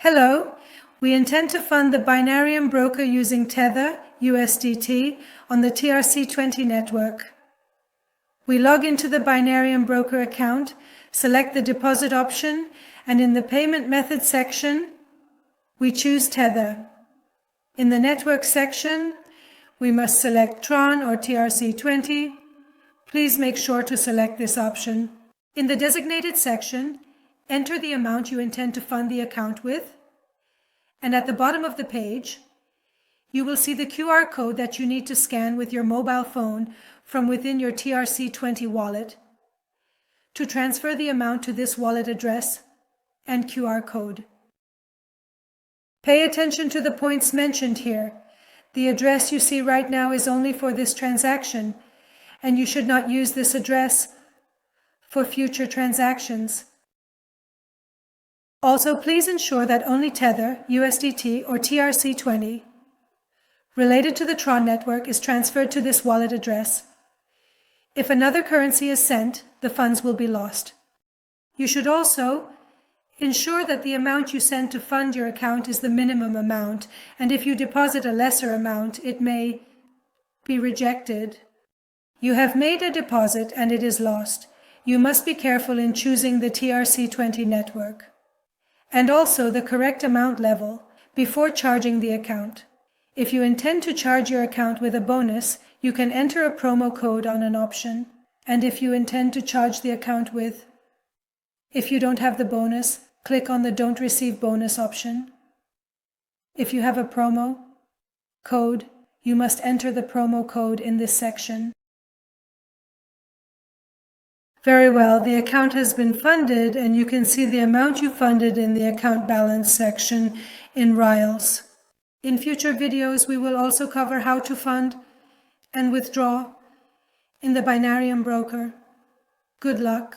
Hello, we intend to fund the Binarium broker using Tether, USDT, on the TRC20 network. We log into the Binarium broker account, select the deposit option, and in the payment method section, we choose Tether. In the network section, we must select Tron or TRC20. Please make sure to select this option. In the designated section, enter the amount you intend to fund the account with, and at the bottom of the page, you will see the QR code that you need to scan with your mobile phone from within your TRC20 wallet to transfer the amount to this wallet address and QR code. Pay attention to the points mentioned here. The address you see right now is only for this transaction, and you should not use this address for future transactions. Also, please ensure that only Tether, USDT, or TRC20 related to the Tron network is transferred to this wallet address. If another currency is sent, the funds will be lost. You should also ensure that the amount you send to fund your account is the minimum amount, and if you deposit a lesser amount, it may be rejected. You have made a deposit and it is lost. You must be careful in choosing the TRC20 network, and also the correct amount level before charging the account. If you intend to charge your account with a bonus, you can enter a promo code on an option. And if you intend to charge the account if you don't have the bonus, click on the Don't Receive Bonus option. If you have a promo code, you must enter the promo code in this section. Very well, the account has been funded, and you can see the amount you funded in the account balance section in Riles. In future videos, we will also cover how to fund and withdraw in the Binarium broker. Good luck.